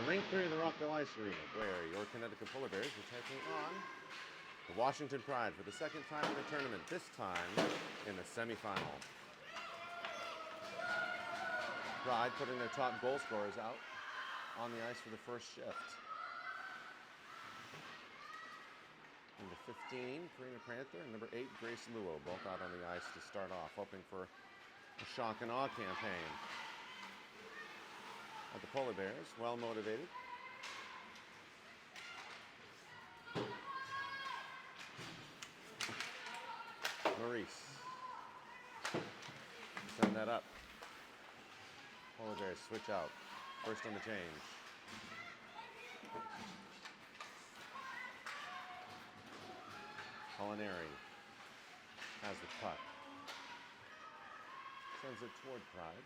Rink 3 of the Rockville Ice Arena, where your Connecticut Polar Bears are taking on the Washington Pride for the second time in the tournament, this time in the semifinal. Pride putting their top goal scorers out on the ice for the first shift. Number 15, Karina Panther, and number 8, Grace Luo, both out on the ice to start off, hoping for a shock and awe campaign. But the Polar Bears, well motivated. Maurice. Send that up. Polar Bears switch out. First on the change. Molinari has the puck. Sends it toward Pride.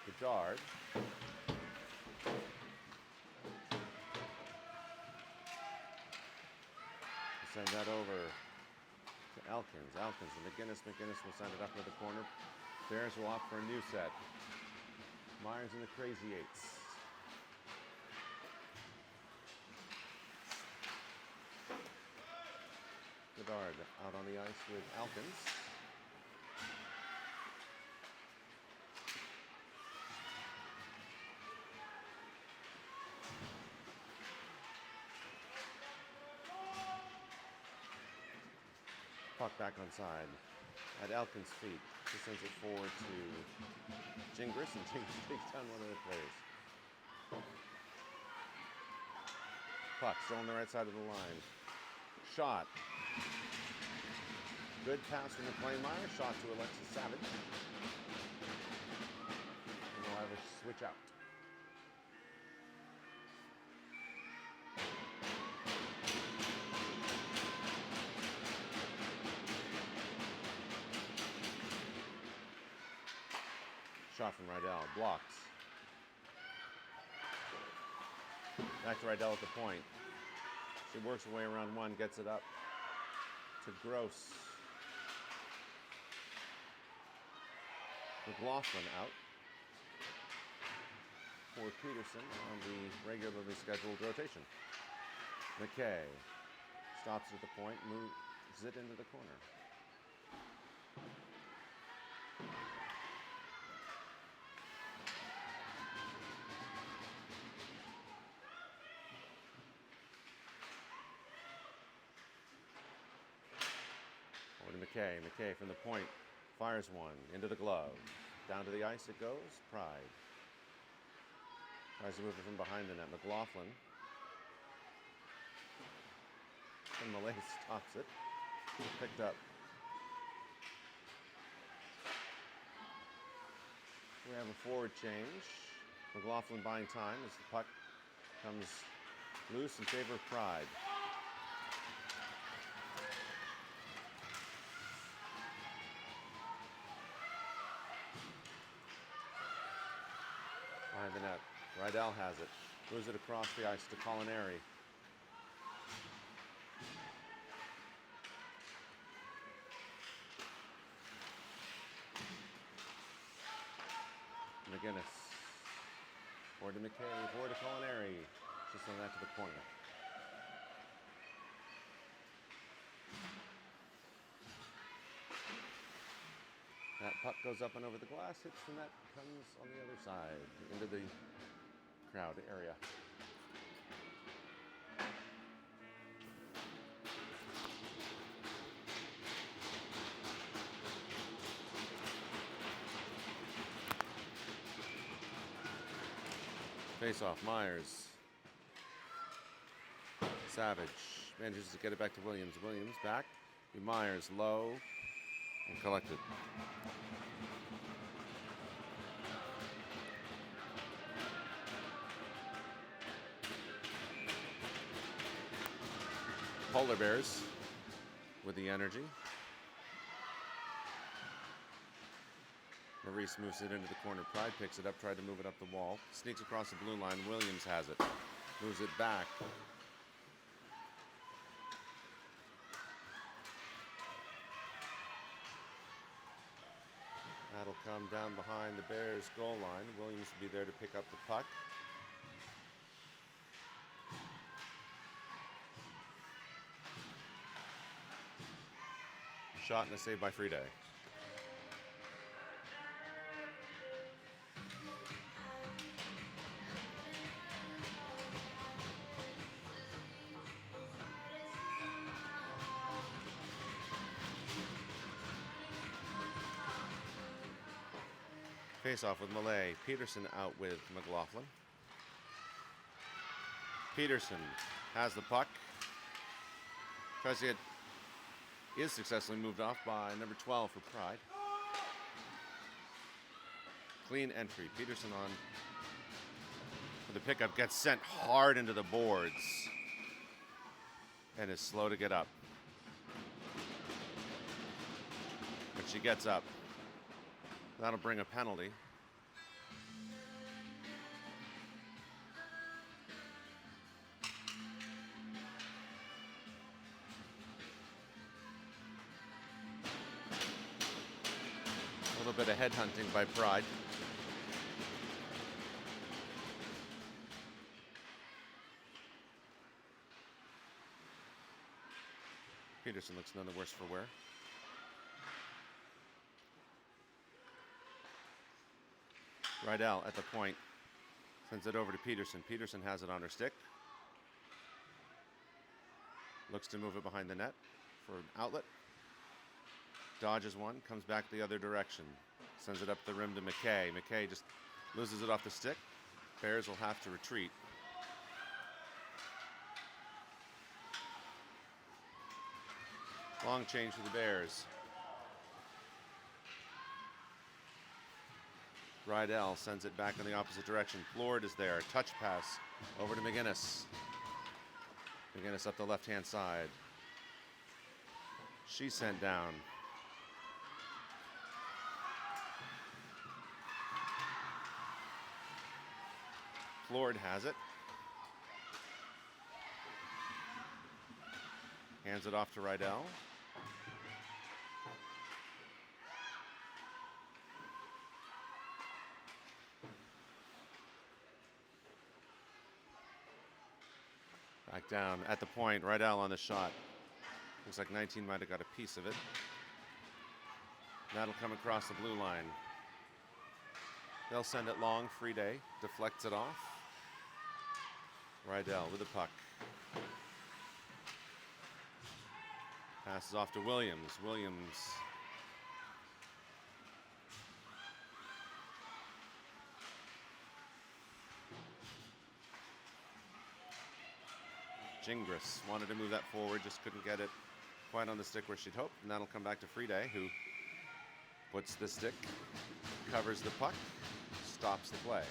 Bedard. Send that over to Elkins. Elkins and McGinnis. McGinnis will send it up to the corner. Bears will opt for a new set. Myers and the Crazy Eights. Bedard out on the ice with Elkins. Puck back on side at Elkins' feet. He sends it forward to Gingras, and Gingras takes down one of the players. Puck still on the right side of the line. Shot. Good pass from McClain-Meyer. Shot to Alexis Savage. And they'll have a switch out. Shot from Rydell. Blocked. Back to Rydell at the point. She works her way around one, gets it up to Gross. McLaughlin out for Peterson on the regularly scheduled rotation. McKay stops at the point, moves it into the corner. Over to McKay. McKay from the point fires one into the glove. Down to the ice it goes. Pride tries to move it from behind the net. McLaughlin. And Malay stops it. Picked up. We have a forward change. McLaughlin buying time as the puck comes loose in favor of Pride. Behind the net. Rydell has it. Moves it across the ice to Molinari. McGinnis. Forward to McKay. Forward to Molinari. Just send that to the corner. That puck goes up and over the glass, hits the net, comes on the other side into the crowd area. Face off, Myers. Savage manages to get it back to Williams. Williams back to Myers, low and collected. Polar Bears with the energy. Maurice moves it into the corner. Pride picks it up, tried to move it up the wall. Sneaks across the blue line. Williams has it. Moves it back. come down behind the Bears goal line. Williams will be there to pick up the puck. Shot and a save by Friede. Face off with Malay. Peterson out with McLaughlin. Peterson has the puck. Tries to get, is successfully moved off by number 12 for Pride. Clean entry. Peterson on for the pickup, gets sent hard into the boards and is slow to get up. But she gets up. That'll bring a penalty. A little bit of headhunting by Pride. Peterson looks none the worse for wear. Rydell at the point, sends it over to Peterson. Peterson has it on her stick. Looks to move it behind the net for an outlet. Dodges one, comes back the other direction. Sends it up the rim to McKay. McKay just loses it off the stick. Bears will have to retreat. Long change for the Bears. Rydell sends it back in the opposite direction. Plord is there. Touch pass over to McGinnis. McGinnis up the left-hand side. She's sent down. Plord has it. Hands it off to Rydell. Back down at the point. Rydell on the shot. Looks like 19 might have got a piece of it. That'll come across the blue line. They'll send it long. Friede deflects it off. Rydell with the puck. Passes off to Williams. Williams Gingras wanted to move that forward, just couldn't get it quite on the stick where she'd hoped. And that'll come back to Friede, who puts the stick, covers the puck, stops the play.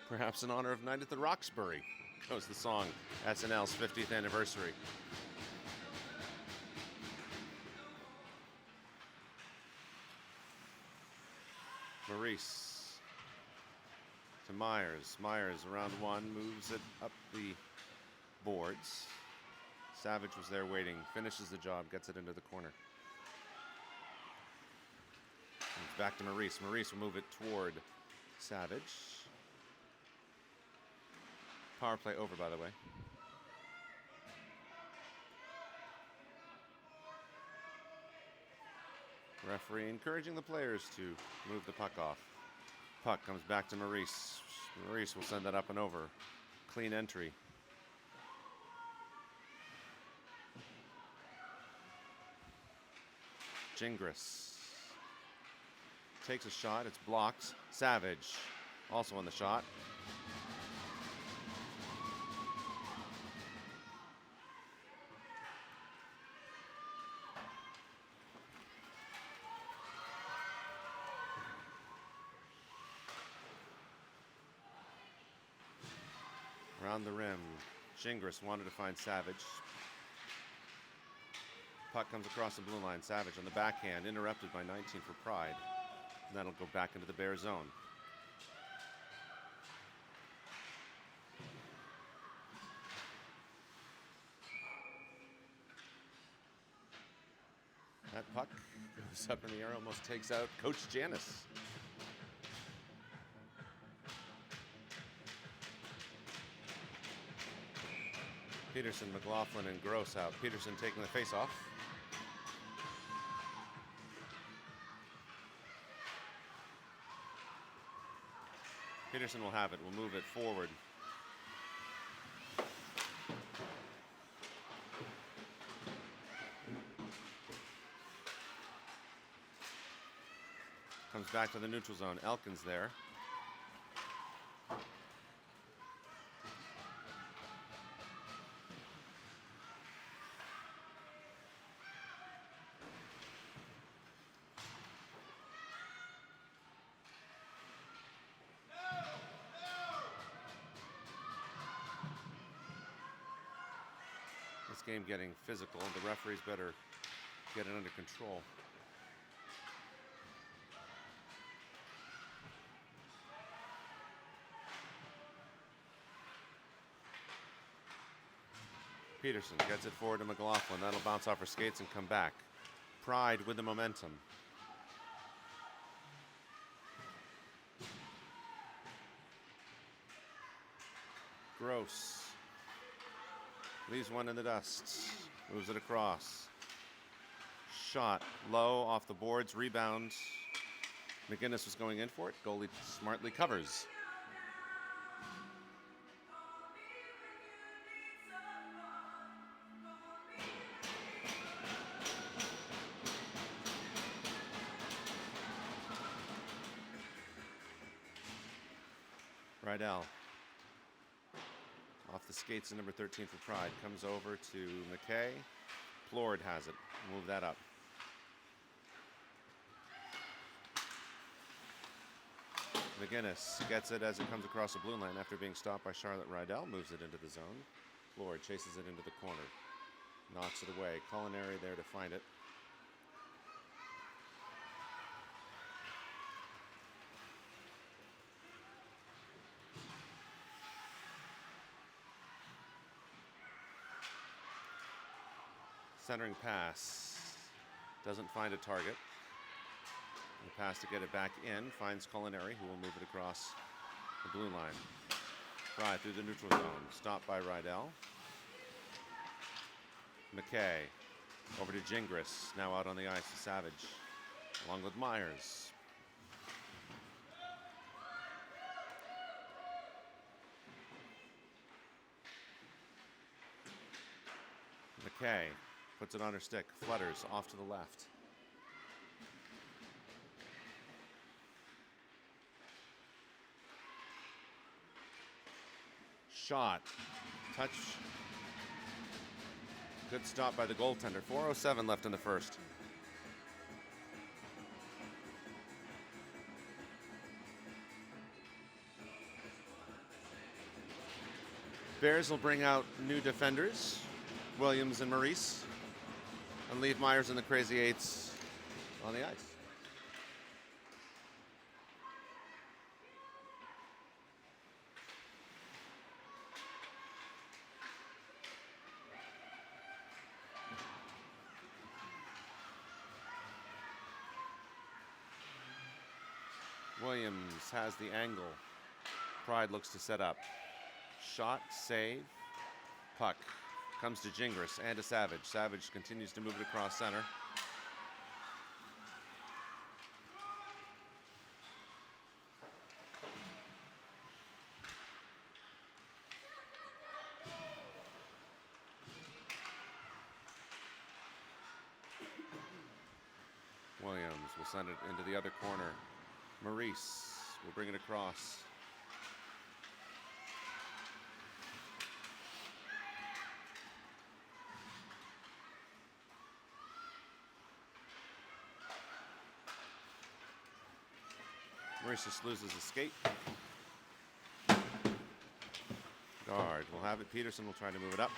Perhaps in honor of Night at the Roxbury goes the song, SNL's 50th anniversary. Maurice to Myers. Myers around one, moves it up the boards. Savage was there waiting, finishes the job, gets it into the corner. It's back to Maurice. Maurice will move it toward Savage. Power play over, by the way. Referee encouraging the players to move the puck off. Puck comes back to Maurice. Maurice will send that up and over. Clean entry. Gingras takes a shot. It's blocked. Savage also on the shot. Around the rim, Gingras wanted to find Savage. Puck comes across the blue line. Savage on the backhand, interrupted by 19 for Pride. And that'll go back into the Bear zone. That puck goes up in the air, almost takes out Coach Janis. Peterson, McLaughlin, and Gross out. Peterson taking the face-off. Peterson will have it. We'll move it forward. Comes back to the neutral zone. Elkins there. This game getting physical. The referees better get it under control. Peterson gets it forward to McLaughlin. That'll bounce off her skates and come back. Pride with the momentum. Gross leaves one in the dust. Moves it across. Shot low off the boards. Rebound. McGinnis was going in for it. Goalie smartly covers. Rydell off the skates of number 13 for Pride. Comes over to McKay. Plord has it. Move that up. McGinnis gets it as it comes across the blue line after being stopped by Charlotte Rydell. Moves it into the zone. Plord chases it into the corner. Knocks it away. Culinary there to find it. Centering pass. Doesn't find a target. The pass to get it back in. Finds Culinary, who will move it across the blue line. Pride through the neutral zone. Stopped by Rydell. McKay over to Gingras. Now out on the ice to Savage. Along with Myers. McKay puts it on her stick, flutters off to the left. Shot, touch. Good stop by the goaltender. 4:07 left in the first. Bears will bring out new defenders, Williams and Maurice, and leave Myers and the Crazy Eights on the ice. Williams has the angle. Pride looks to set up. Shot, save, puck. Comes to Gingras and to Savage. Savage continues to move it across center. Williams will send it into the other corner. Maurice will bring it across. Maurice just loses a skate. Guard will have it. Peterson will try to move it up.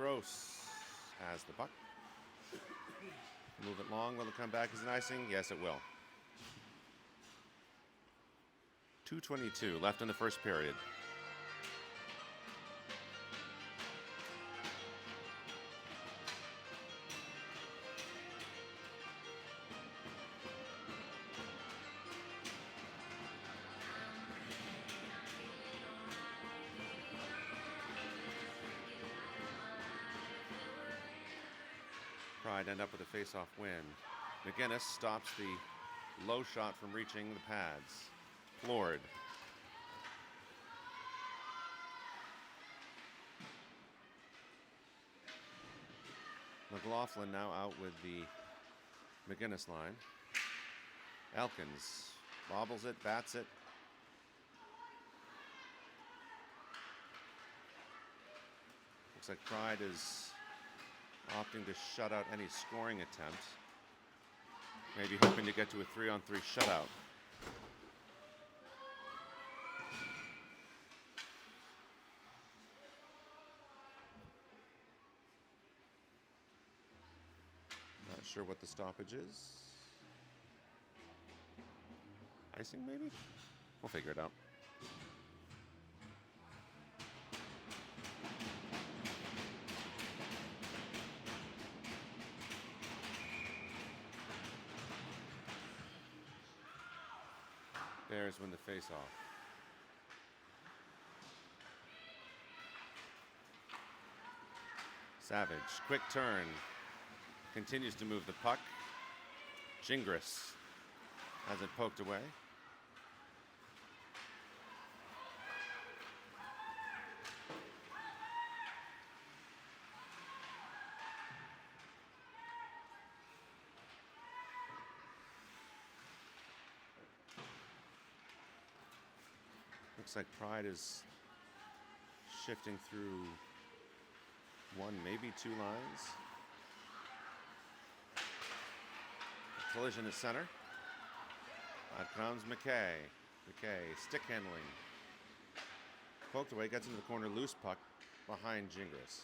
Gross has the puck. Move it long. Will it come back as an icing? Yes, it will. 2:22 left in the first period. Pride end up with a face-off win. McGinnis stops the low shot from reaching the pads. Floored. McLaughlin now out with the McGinnis line. Elkins bobbles it, bats it. Looks like Pride is opting to shut out any scoring attempts. Maybe hoping to get to a 3-on-3 shutout. Not sure what the stoppage is. Icing, maybe? We'll figure it out. Bears win the face-off. Savage, quick turn. Continues to move the puck. Gingras has it poked away. Looks like Pride is shifting through one, maybe two lines. Collision at center. Out comes McKay. McKay, stick handling. Poked away, gets into the corner, loose puck behind Gingras.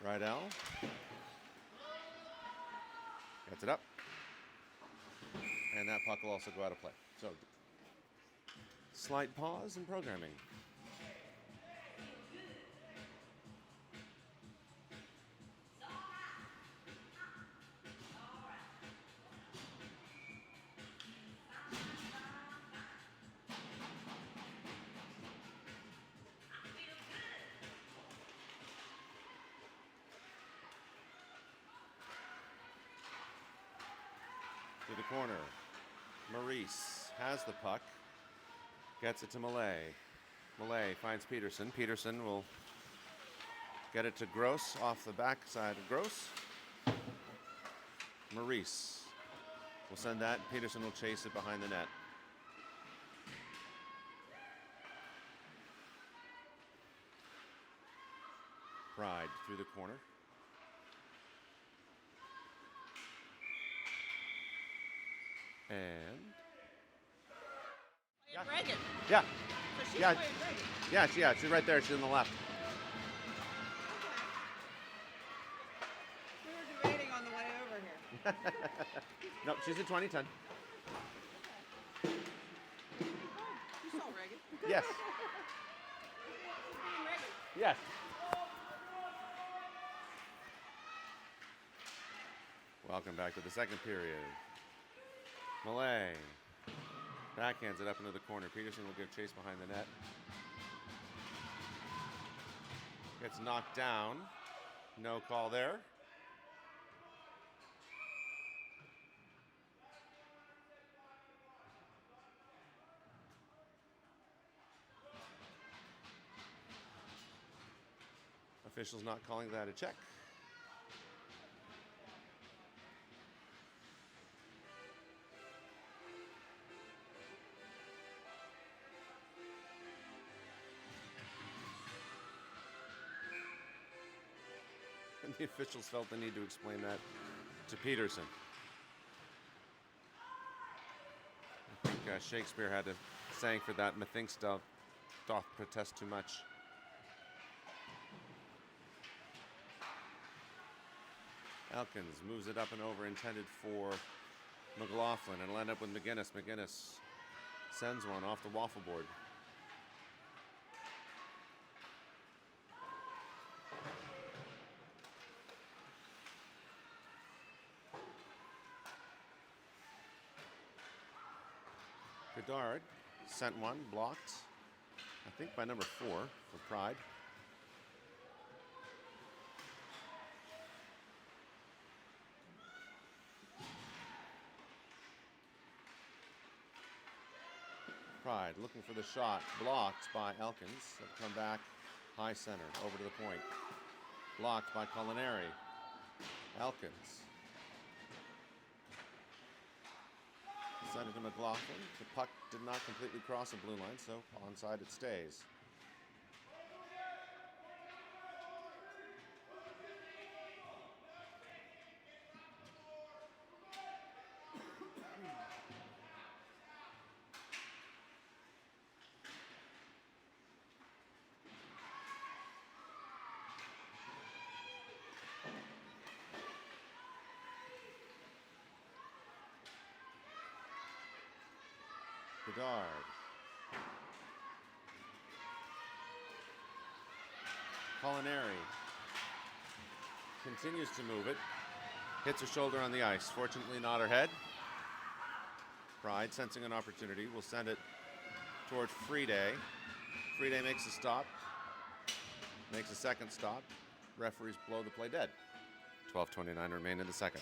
Rydell. Gets it up. And that puck will also go out of play. So, slight pause in programming. To the corner. Maurice has the puck. Gets it to Malay. Malay finds Peterson. Peterson will get it to Gross off the backside of Gross. Maurice will send that. Peterson will chase it behind the net. Pride through the corner. And Reagan. yeah, So she's Yeah. playing Reagan. yeah, she's right there. She's on the left. We were debating on the way over here. No, she's a 2010. You saw Reagan. Yes, Reagan. yes. Welcome back to the second period. Malay backhands it up into the corner. Peterson will give chase behind the net. Gets knocked down. No call there. Officials not calling that a check. And the officials felt the need to explain that to Peterson. I think Shakespeare had a saying for that, methinks doth doth protest too much. Elkins moves it up and over, intended for McLaughlin, and it'll end up with McGinnis. McGinnis sends one off the waffle board. Bedard sent one, blocked, I think by number 4 for Pride. Pride looking for the shot, blocked by Elkins. It'll come back high center, over to the point. Blocked by Culinary. Elkins. Sent it to McLaughlin. The puck did not completely cross the blue line, so onside it stays. Bedard. Culinary continues to move it. Hits her shoulder on the ice. Fortunately not her head. Pride, sensing an opportunity, will send it toward Friday. Friday makes a stop. Makes a second stop. Referees blow the play dead. 12:29 remain in the second.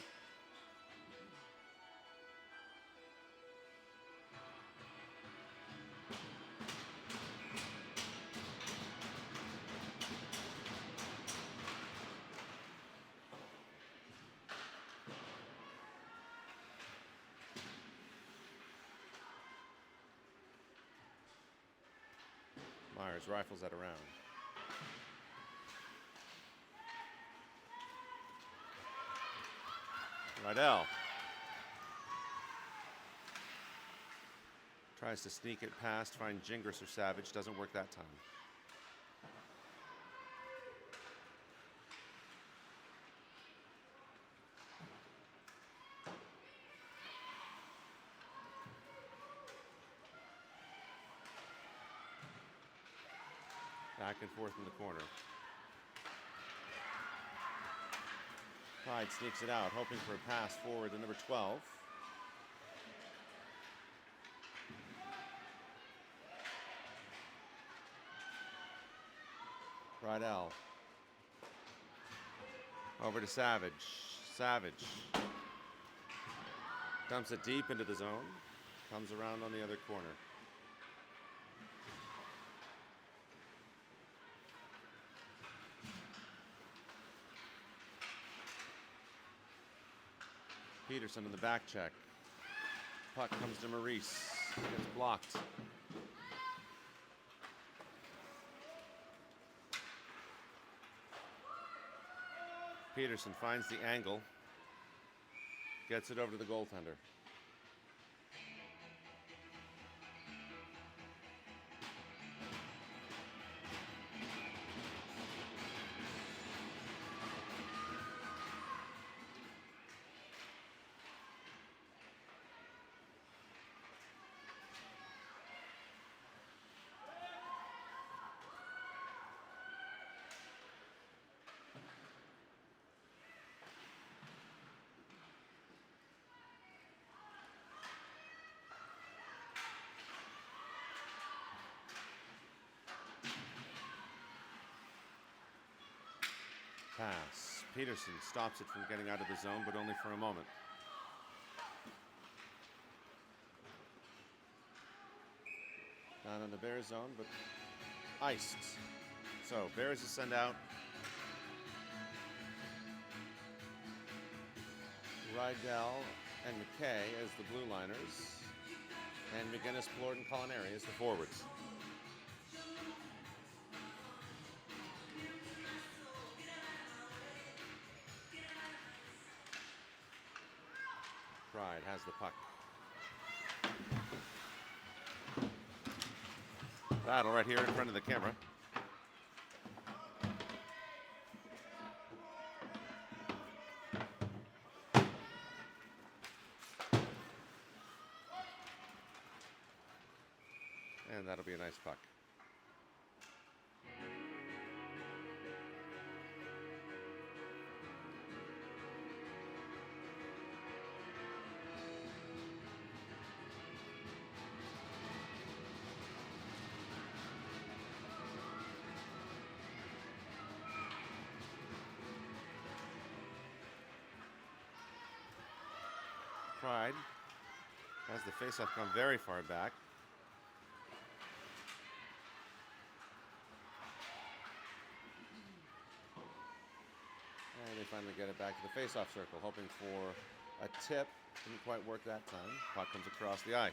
Myers rifles that around. Rydell tries to sneak it past, find Gingras or Savage. Doesn't work that time. Back and forth in the corner. Pride sneaks it out, hoping for a pass forward to number 12. Rydell. Over to Savage. Savage dumps it deep into the zone. Comes around on the other corner. Peterson in the back check. Puck comes to Maurice. Gets blocked. Peterson finds the angle. Gets it over to the goaltender. Pass. Peterson stops it from getting out of the zone, but only for a moment. Not in the Bears zone, but iced. So Bears is sent out. Rydell and McKay as the blue liners, and McGinnis, Plord, and Culinary as the forwards. Pride has the puck. battle right here in front of the camera. And that'll be a nice puck. Pride has the faceoff gone very far back. And they finally get it back to the faceoff circle, hoping for a tip. Didn't quite work that time. Puck comes across the ice.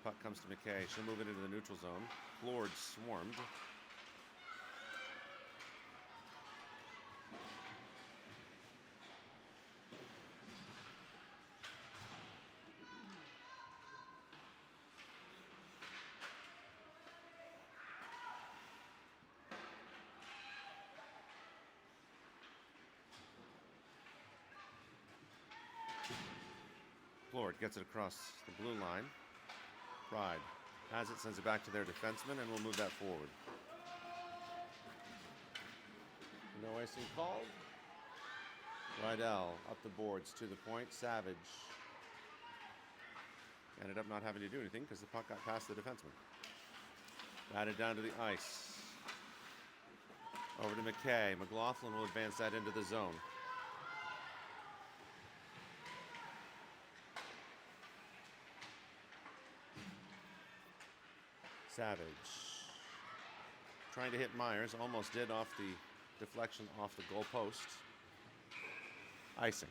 Puck comes to McKay. She'll move it into the neutral zone. Flord swarmed. Flord gets it across the blue line. Pride has it, sends it back to their defenseman, and will move that forward. No icing called. Rydell up the boards to the point. Savage ended up not having to do anything because the puck got past the defenseman. Batted down to the ice. Over to McKay. McLaughlin will advance that into the zone. Savage trying to hit Myers, almost did off the deflection off the goal post. Icing.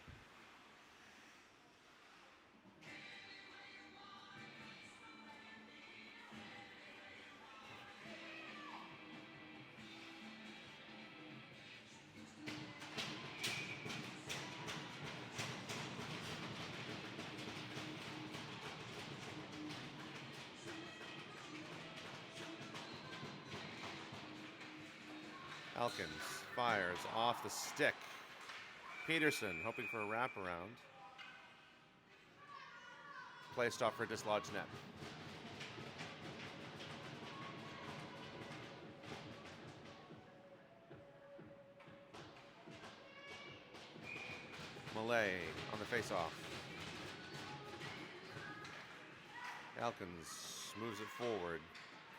Elkins fires off the stick. Peterson hoping for a wraparound. Placed off for a dislodged net. Malay on the face-off. Elkins moves it forward.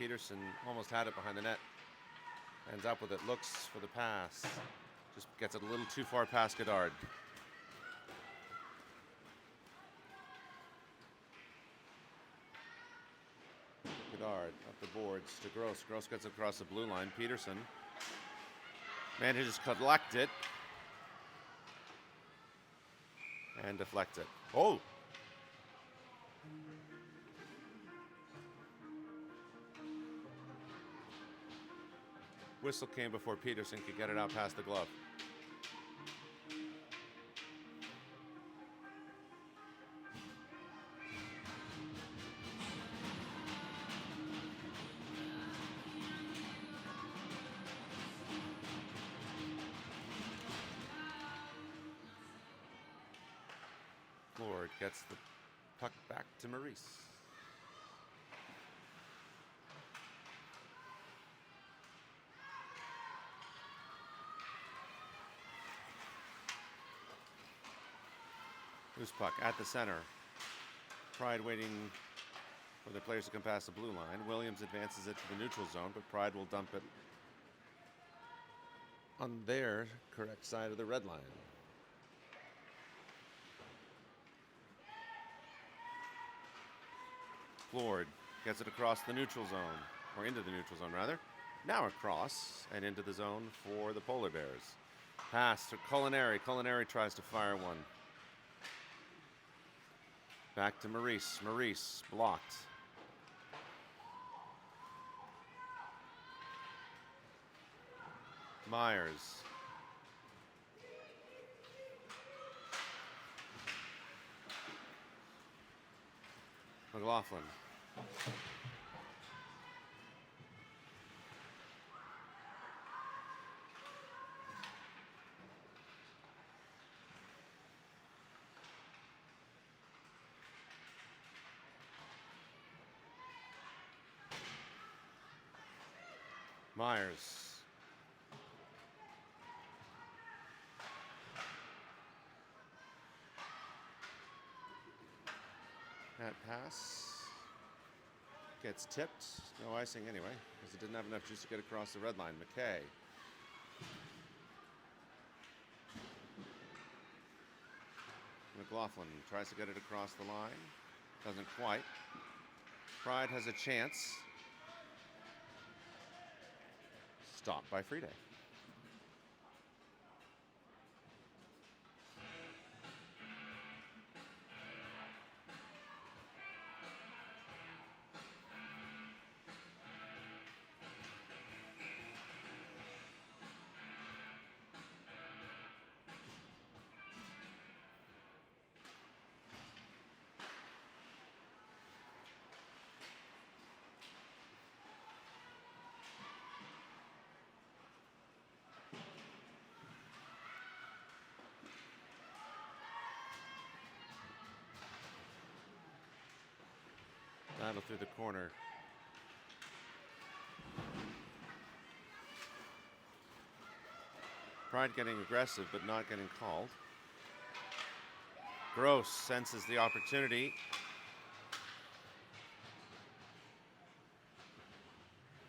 Peterson almost had it behind the net. Ends up with it, looks for the pass. Just gets it a little too far past Goddard. Goddard up the boards to Gross. Gross gets across the blue line. Peterson manages to collect it. And deflect it. Oh! Whistle came before Peterson could get it out past the glove. Flord gets the puck back to Maurice. Loose puck at the center. Pride waiting for the players to come past the blue line. Williams advances it to the neutral zone, but Pride will dump it on their correct side of the red line. Flord gets it across the neutral zone, or into the neutral zone rather. Now across and into the zone for the Polar Bears. Pass to Culinary. Culinary tries to fire one. Back to Maurice. Maurice blocked. Myers McLaughlin. Myers. That pass gets tipped. No icing anyway, because it didn't have enough juice to get across the red line. McKay. McLaughlin tries to get it across the line. Doesn't quite. Pride has a chance. Stopped by Friede. Battle through the corner. Pride getting aggressive, but not getting called. Gross senses the opportunity.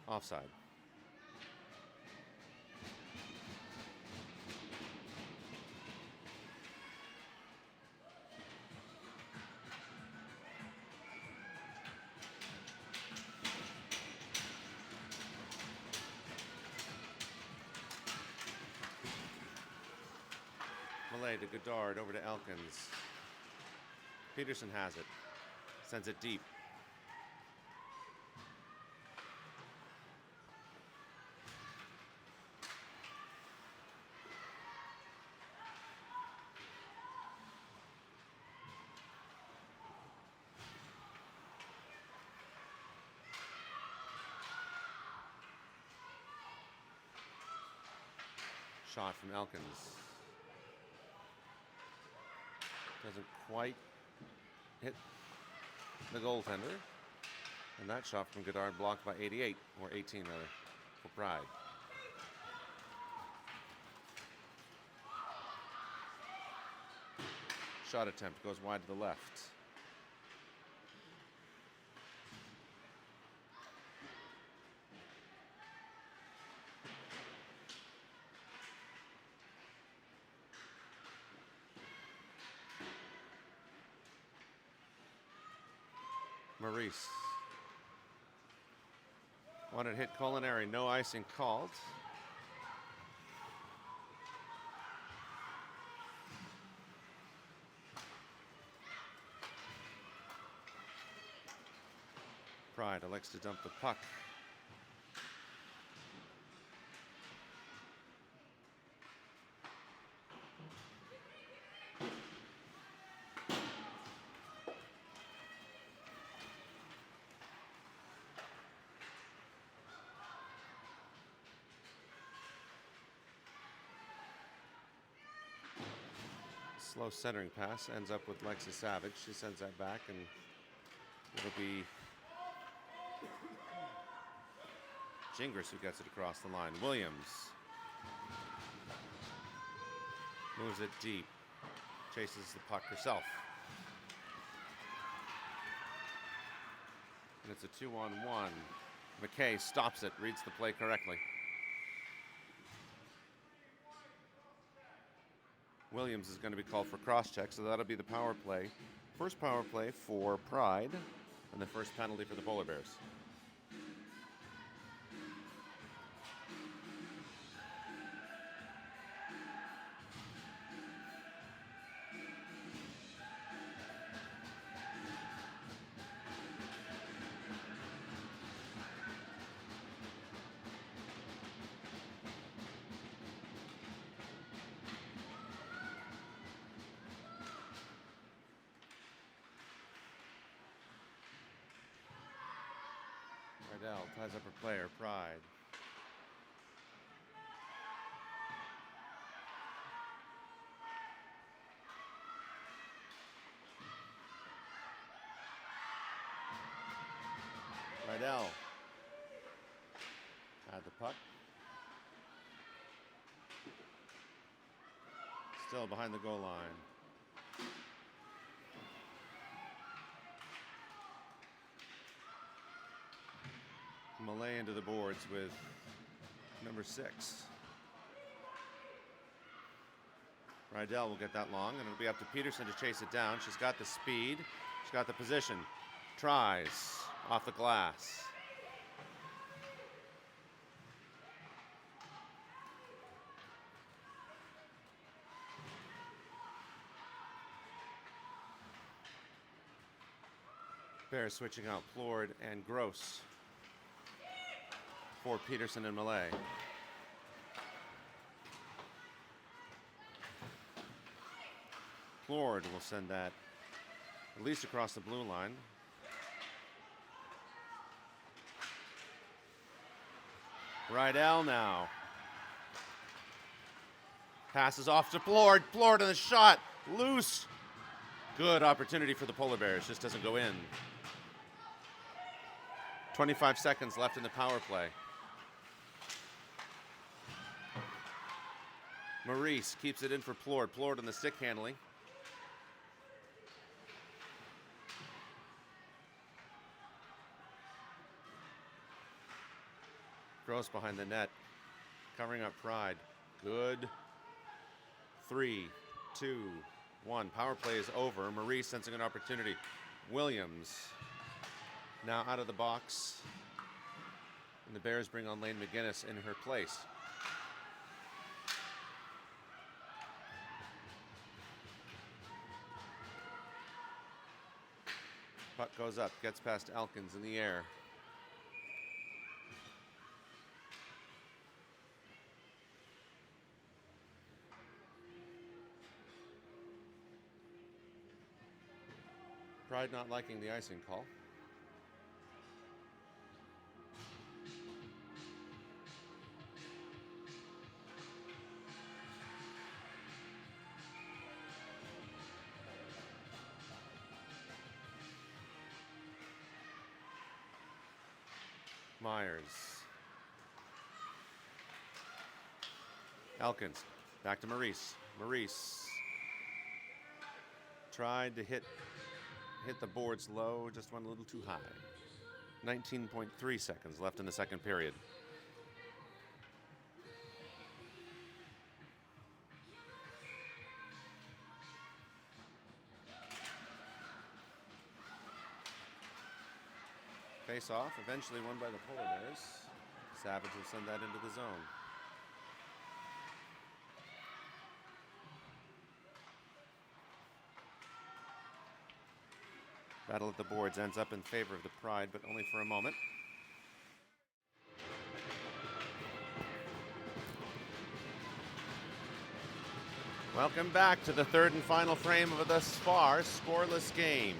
Offside. Malay to Godard, over to Elkins. Peterson has it. Sends it deep. Shot from Elkins. Doesn't quite hit the goaltender. And that shot from Godard blocked by 88, or 18 rather, for Pride. Shot attempt goes wide to the left. Maurice. Wanted hit Culinary, no icing called. Pride elects to dump the puck. Slow centering pass ends up with Lexi Savage. She sends that back, and it'll be Gingras who gets it across the line. Williams moves it deep, chases the puck herself. And it's a 2-on-1. McKay stops it, reads the play correctly. Williams is going to be called for cross-check, so that'll be the power play. First power play for Pride, and the first penalty for the Polar Bears. Rydell ties up her player, Pride. Rydell had the puck. Still behind the goal line. Malay into the boards with number 6. Rydell will get that long, and it'll be up to Peterson to chase it down. She's got the speed. She's got the position. Tries off the glass. Bears switching out Plord and Gross for Peterson and Malay. Plord will send that at least across the blue line. Rydell now. Passes off to Plord. Plord on the shot. Loose. Good opportunity for the Polar Bears. Just doesn't go in. 25 seconds left in the power play. Maurice keeps it in for Plord. Plord on the stick handling. Gross behind the net, covering up Pride. Good. 3, 2, 1. Power play is over. Maurice sensing an opportunity. Williams now out of the box. And the Bears bring on Lane McGinnis in her place. Puck goes up, gets past Elkins in the air. Pride not liking the icing call. Myers. Elkins. Back to Maurice. Maurice tried to hit the boards low, just went a little too high. 19.3 seconds left in the second period. Face off, eventually won by the Polar Bears. Savage will send that into the zone. Battle at the boards ends up in favor of the Pride, but only for a moment. Welcome back to the third and final frame of a thus far scoreless game.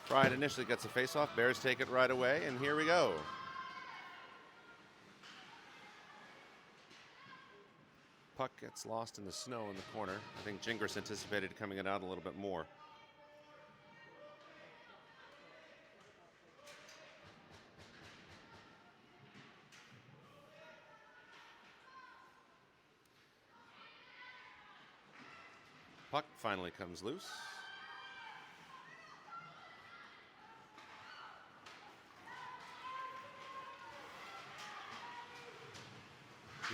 Pride initially gets a face-off. Bears take it right away, and here we go. Puck gets lost in the snow in the corner. I think Gingras anticipated coming it out a little bit more. Puck finally comes loose.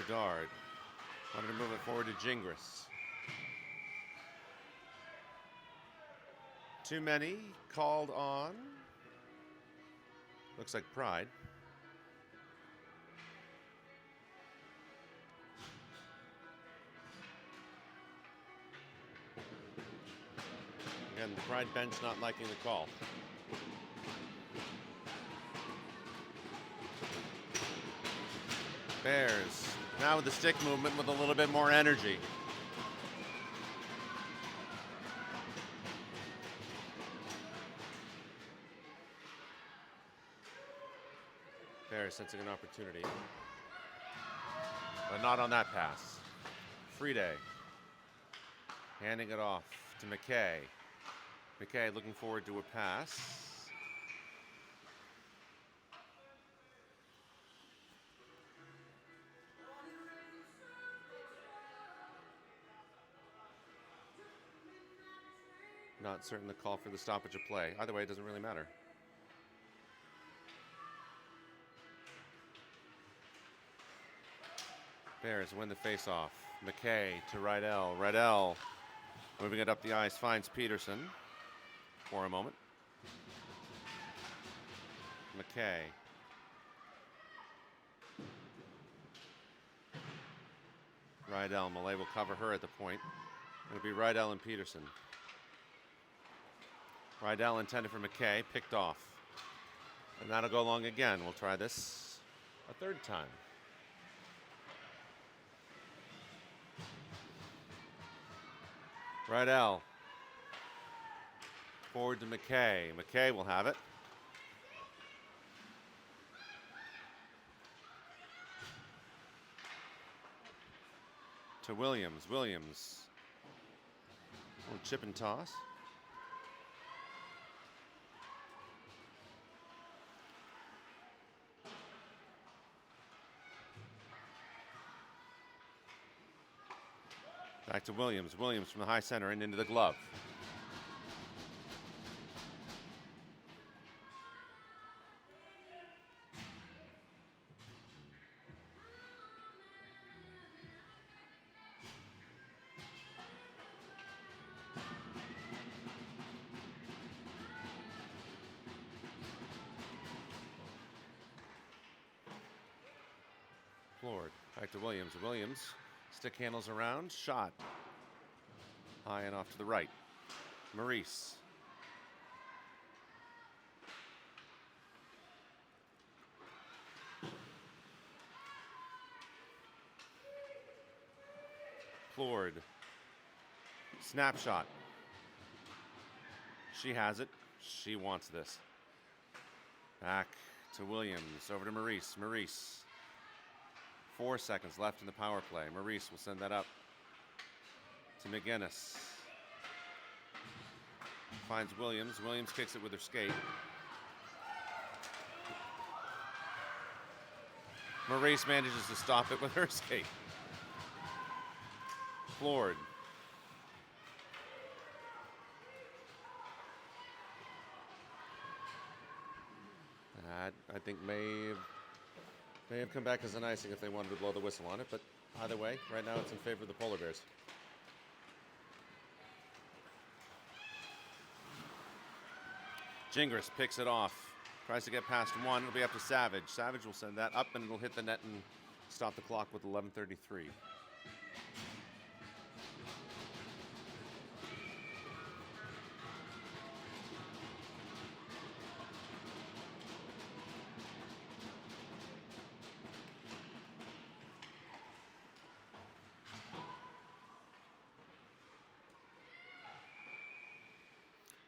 Goddard wanted to move it forward to Gingras. Too many called on. Looks like Pride. Again, the Pride bench not liking the call. Bears now with the stick movement with a little bit more energy. Bears sensing an opportunity. But not on that pass. Friede handing it off to McKay. McKay looking forward to a pass. Not certain the call for the stoppage of play. Either way, it doesn't really matter. Bears win the faceoff. McKay to Rydell. Rydell moving it up the ice, finds Peterson for a moment. McKay. Rydell. Malay will cover her at the point. It'll be Rydell and Peterson. Rydell intended for McKay, picked off. And that'll go long again. We'll try this a third time. Rydell. Forward to McKay. McKay will have it. To Williams. Williams. A little chip and toss. Back to Williams. Williams from the high center and into the glove. Floored. Back to Williams. Williams. Stick handles around. Shot. High and off to the right. Maurice. Floored. Snapshot. She has it. She wants this. Back to Williams. Over to Maurice. Maurice. 4 seconds left in the power play. Maurice will send that up to McGinnis. Finds Williams. Williams kicks it with her skate. Maurice manages to stop it with her skate. Floored. That, I think, may have come back as an icing if they wanted to blow the whistle on it, but either way, right now it's in favor of the Polar Bears. Gingras picks it off, tries to get past one. It'll be up to Savage. Savage will send that up, and it'll hit the net and stop the clock with 11:33.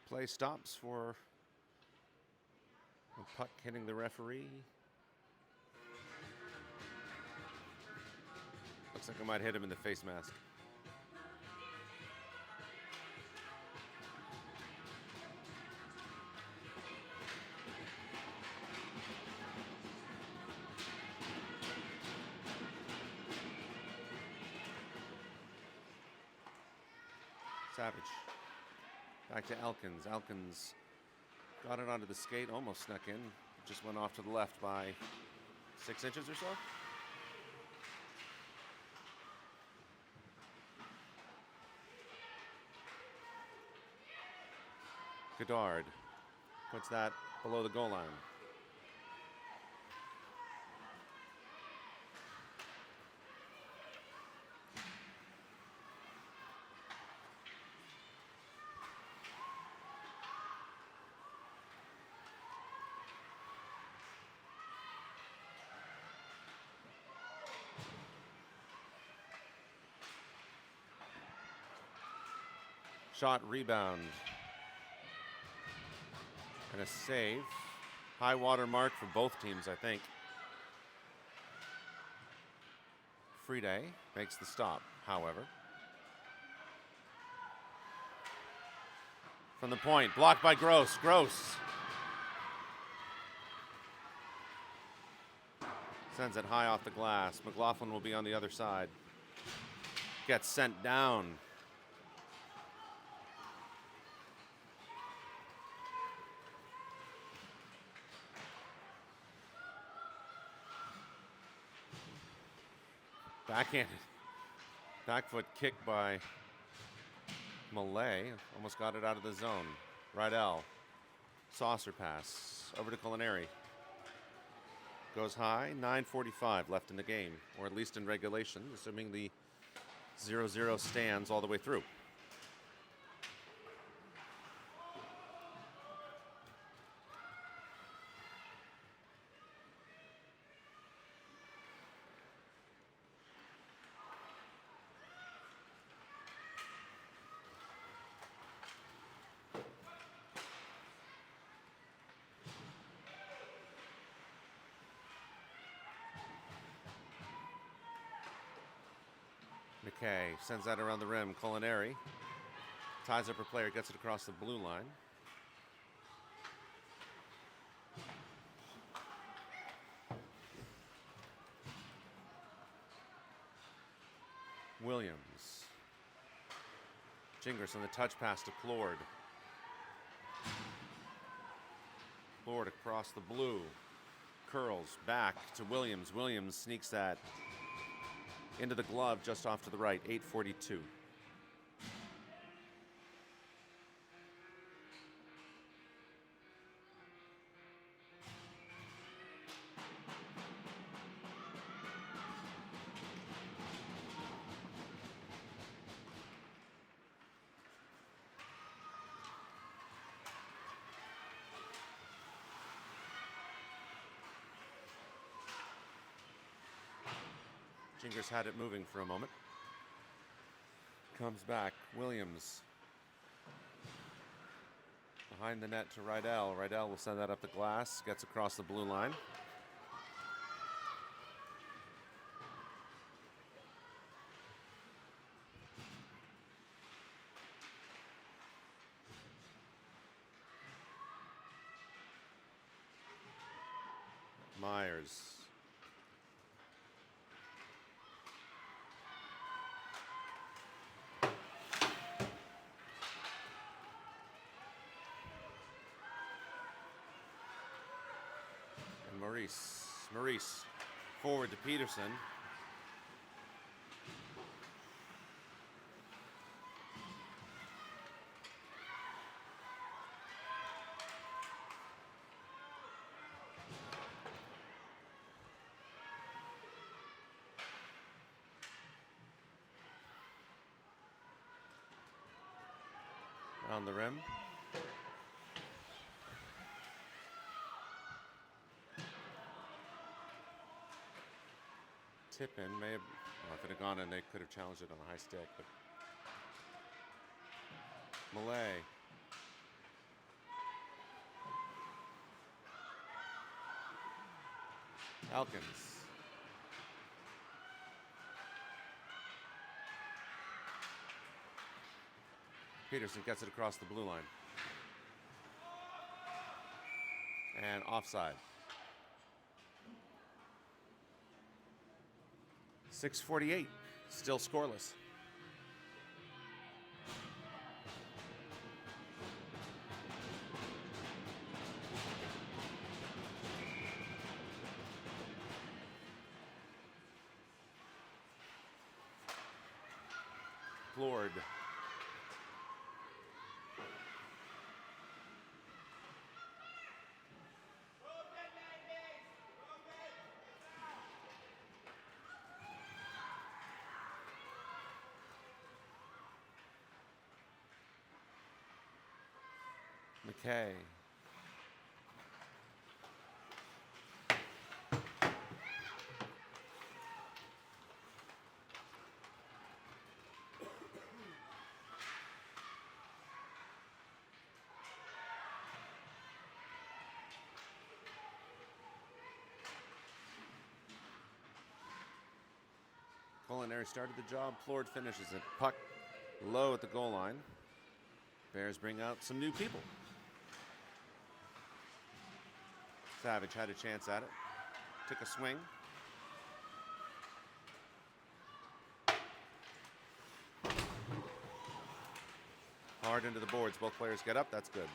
Play stops for a puck hitting the referee. Looks like I might hit him in the face mask. Savage. Back to Elkins. Elkins got it onto the skate, almost snuck in. Just went off to the left by 6 inches or so. Godard puts that below the goal line. Shot, rebound, and a save. High water mark for both teams, I think. Friede makes the stop, however. From the point, blocked by Gross. Gross sends it high off the glass. McLaughlin will be on the other side. Gets sent down. Backhanded. Back foot kick by Malay. Almost got it out of the zone. Rydell. Saucer pass. Over to Culinary. Goes high. 9:45 left in the game. Or at least in regulation, assuming the 0-0 stands all the way through. McKay sends that around the rim. Culinary ties up her player, gets it across the blue line. Williams. Gingras on the touch pass to Plord. Plord across the blue. Curls back to Williams. Williams sneaks that into the glove just off to the right. 8:42. Gingras had it moving for a moment. Comes back. Williams. Behind the net to Rydell. Rydell will send that up the glass. Gets across the blue line. Myers. Maurice forward to Peterson. Around the rim. Tippin may have, well, if it had gone in, they could have challenged it on a high stick, but Malay. Elkins. Peterson gets it across the blue line. And offside. 6:48, still scoreless. Plord. McKay. Culinary started the job. Plord finishes it. Puck low at the goal line. Bears bring out some new people. Savage had a chance at it. Took a swing. Hard into the boards. Both players get up. That's good.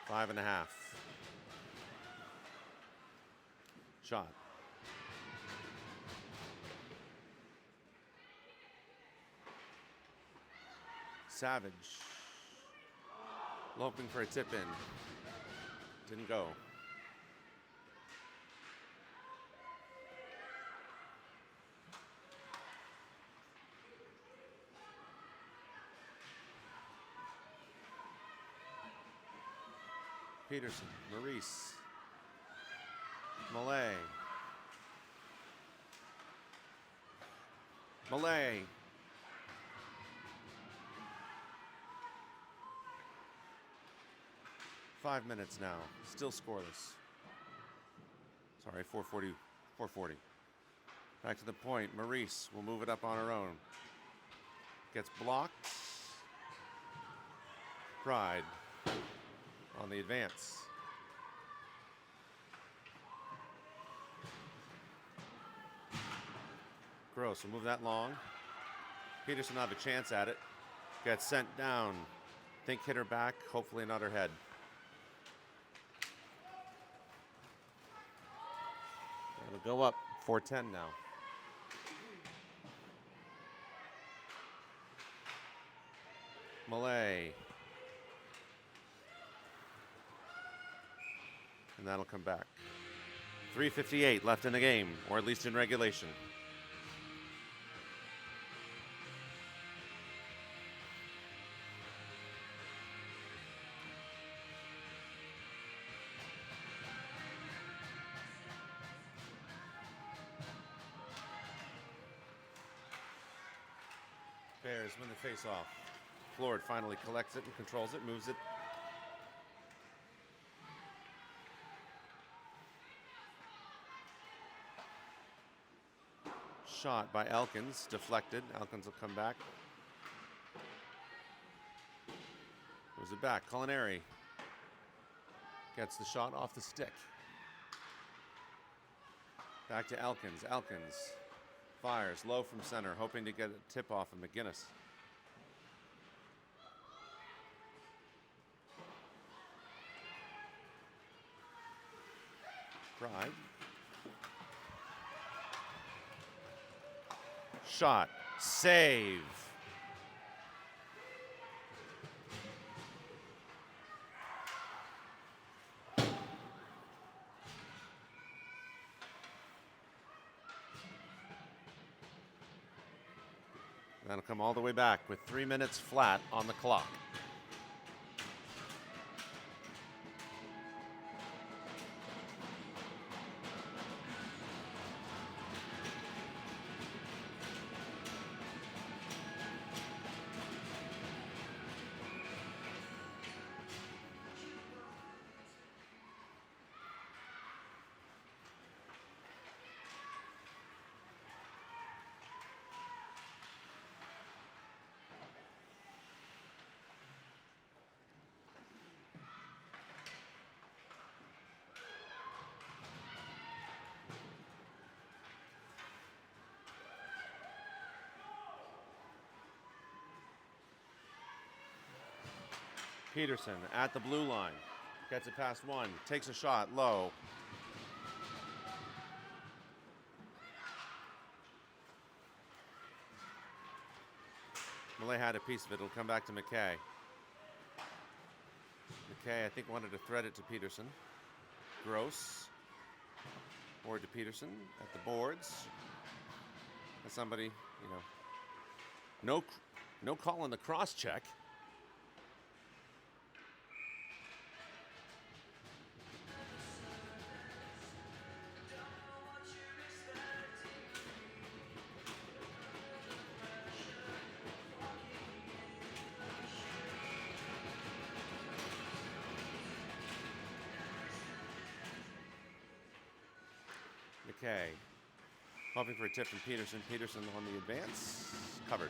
Five and a half. Shot. Savage. Loping for a tip in. Didn't go. Peterson, Maurice, Malay. Malay. Five minutes now, still scoreless. Sorry, 440. Back to the point, Maurice will move it up on her own. Gets blocked. Pride on the advance. Gross will move that long. Peterson will have a chance at it. Gets sent down. Think hit her back, hopefully not her head. It'll go up, 4:10 now. Malay. And that'll come back. 3:58 left in the game, or at least in regulation. Bears win the face-off. Plord finally collects it and controls it, moves it. Shot by Elkins, deflected. Elkins will come back. Moves it back. Culinary gets the shot off the stick. Back to Elkins. Elkins fires low from center, hoping to get a tip off of McGinnis. Pride. Shot. Save. That'll come all the way back with 3 minutes flat on the clock. Peterson at the blue line. Gets it past one. Takes a shot low. Malay had a piece of it. It'll come back to McKay. McKay, I think, wanted to thread it to Peterson. Gross. Forward to Peterson at the boards. And somebody, no call on the cross check. McKay hoping for a tip from Peterson. Peterson on the advance. Covered.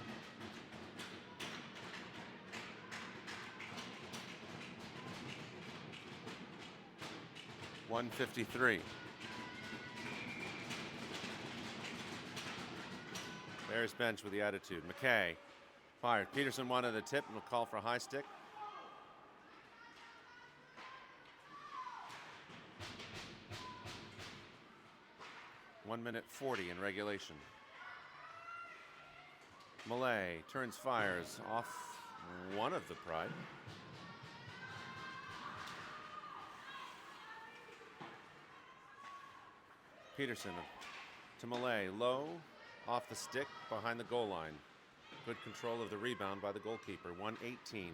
.153. Bears bench with the attitude. McKay fired. Peterson wanted a tip and will call for a high stick. .1:40 in regulation. Millay turns, fires off one of the Pride. Peterson to Millay, low, off the stick, behind the goal line. Good control of the rebound by the goalkeeper, 1:18.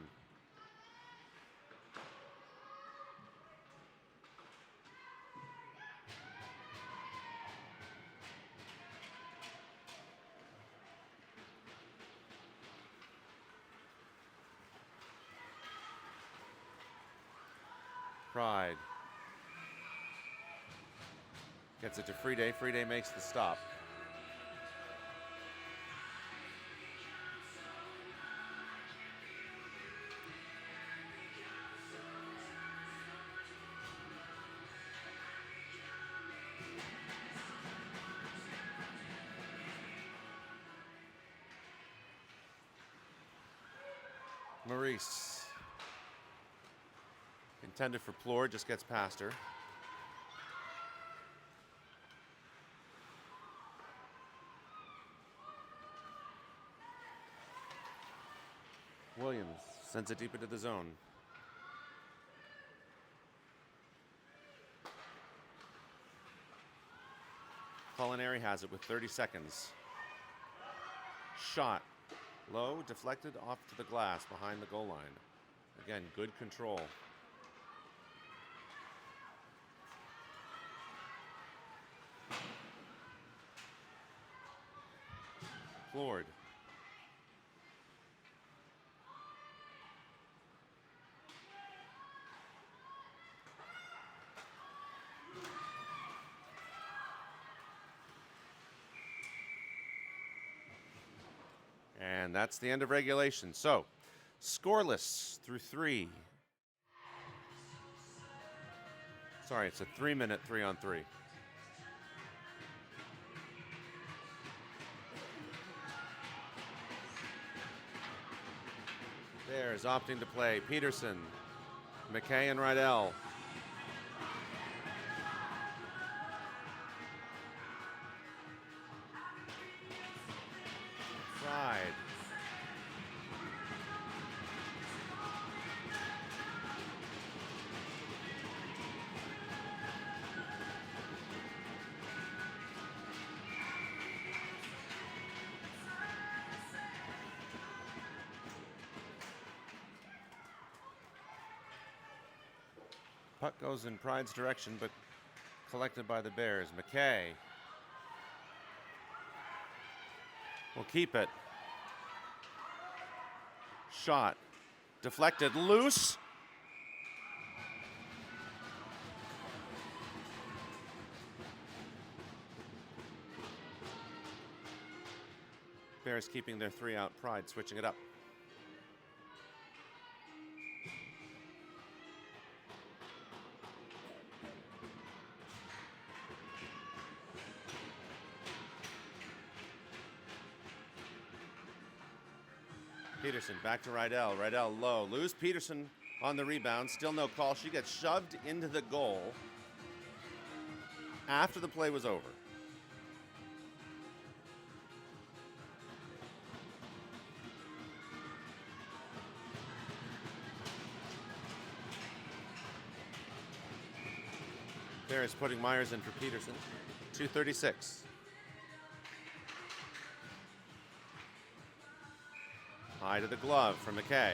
Pride gets it to Friday. Friday makes the stop. Maurice, intended for Plore, just gets past her. Williams sends it deep into the zone. Culinary has it with 30 seconds. Shot. Low, deflected off to the glass behind the goal line. Again, good control. Floored. And that's the end of regulation. So, scoreless through 3. Sorry, it's a 3-minute 3-on-3. Bears opting to play Peterson, McKay, and Rydell. Pride. Puck goes in Pride's direction, but collected by the Bears. McKay will keep it. Shot. Deflected. Loose. Bears keeping their 3 out. Pride switching it up. Peterson back to Rydell. Rydell low. Lose Peterson on the rebound. Still no call. She gets shoved into the goal after the play was over. Bears putting Myers in for Peterson. 2:36. High to the glove from McKay.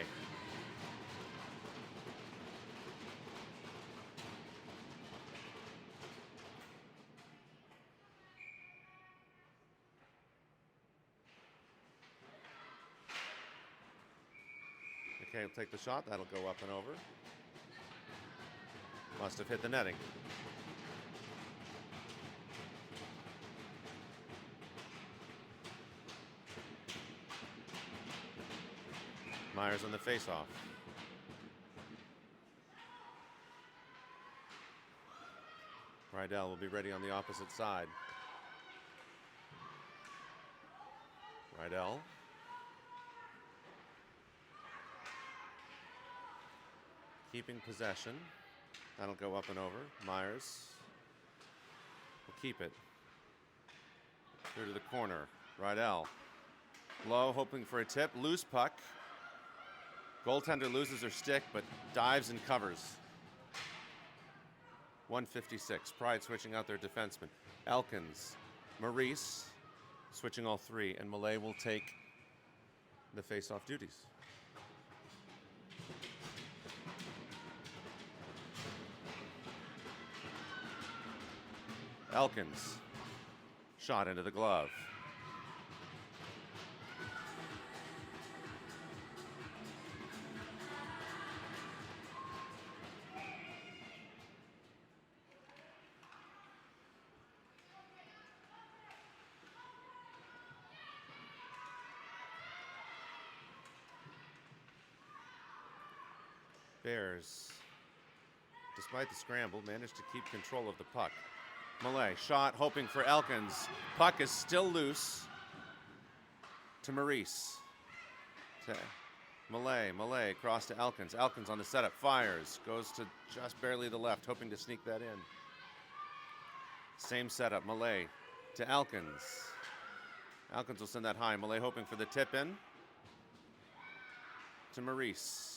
McKay will take the shot. That'll go up and over. Must have hit the netting. Myers on the faceoff. Rydell will be ready on the opposite side. Rydell. Keeping possession. That'll go up and over. Myers will keep it. Through to the corner. Rydell. Low, hoping for a tip. Loose puck. Goaltender loses her stick, but dives and covers. 156. Pride switching out their defenseman. Elkins. Maurice switching all three, and Malay will take the face-off duties. Elkins. Shot into the glove. Bears, despite the scramble, managed to keep control of the puck. Malay, shot, hoping for Elkins. Puck is still loose to Maurice. To Malay, Malay across to Elkins. Elkins on the setup, fires, goes to just barely the left, hoping to sneak that in. Same setup, Malay to Elkins. Elkins will send that high. Malay hoping for the tip in to Maurice.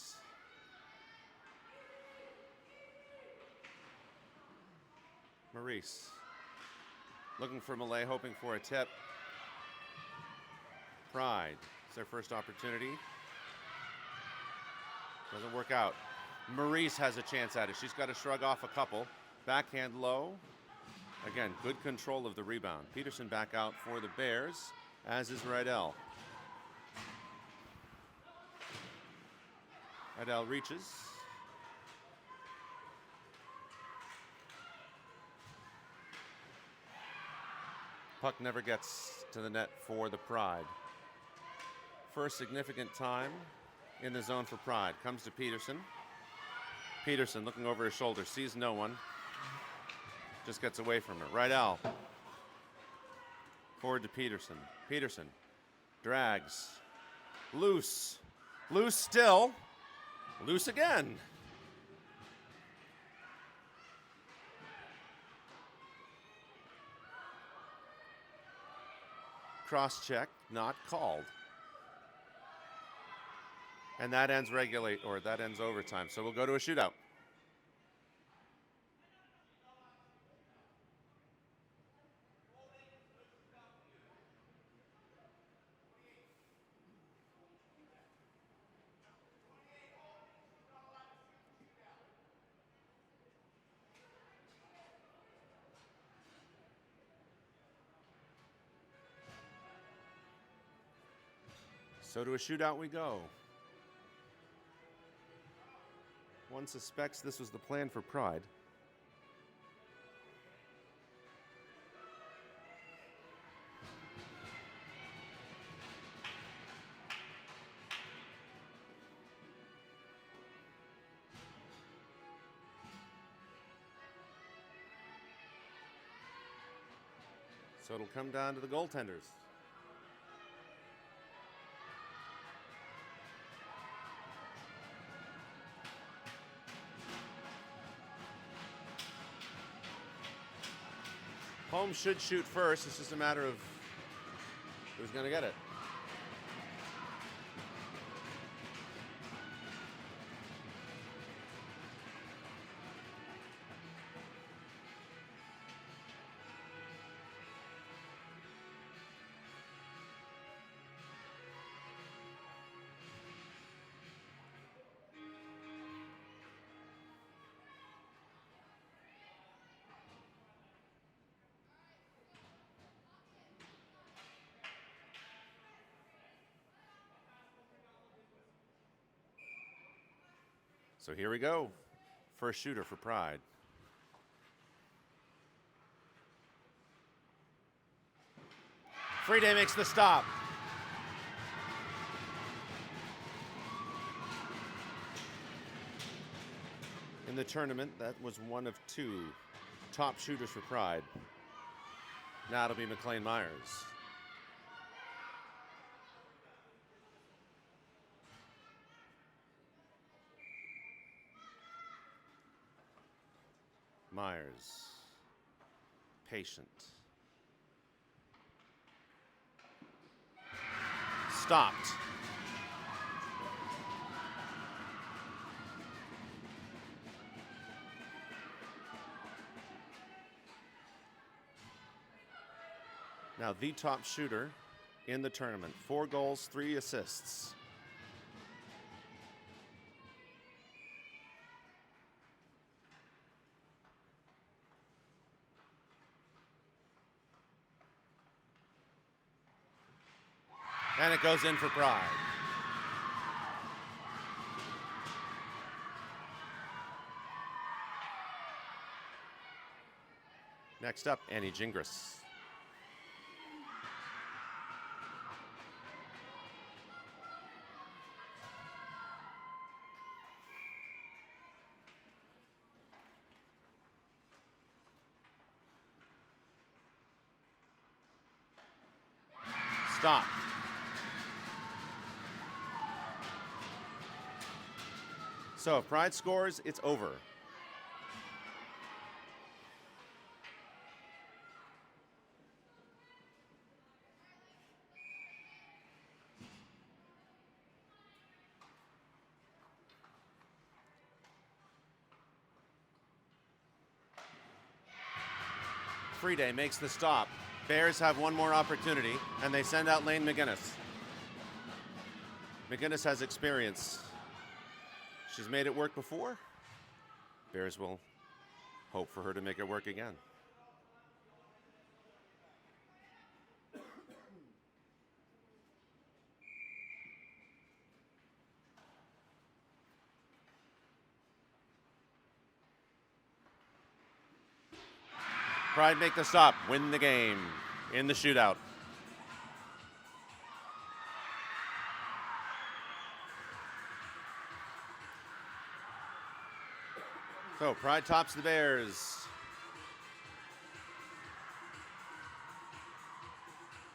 Maurice looking for Malay, hoping for a tip. Pride, it's their first opportunity. Doesn't work out. Maurice has a chance at it. She's got to shrug off a couple. Backhand low. Again, good control of the rebound. Peterson back out for the Bears, as is Rydell. Rydell reaches. Puck never gets to the net for the Pride. First significant time in the zone for Pride. Comes to Peterson. Peterson looking over his shoulder, sees no one. Just gets away from her. Rydell. Forward to Peterson. Peterson drags. Loose. Loose still. Loose again. Cross-check, not called. And that ends that ends overtime. So we'll go to a shootout. So to a shootout we go. One suspects this was the plan for Pride. So it'll come down to the goaltenders. Home should shoot first. It's just a matter of who's going to get it. So here we go. First shooter for Pride. Friede makes the stop. the tournament. That was one of two top shooters for Pride. Now it'll be McLean Myers. Myers. Patient. Stopped. Now the top shooter in the tournament. 4 goals, 3 assists. And it goes in for Pride. Next up, Annie Gingras. Stop. So if Pride scores, it's over. Friede makes the stop. Bears have one more opportunity, and they send out Lane McGinnis. McGinnis has experience. She's made it work before. Bears will hope for her to make it work again. Pride make the stop, win the game in the shootout. So Pride tops the Bears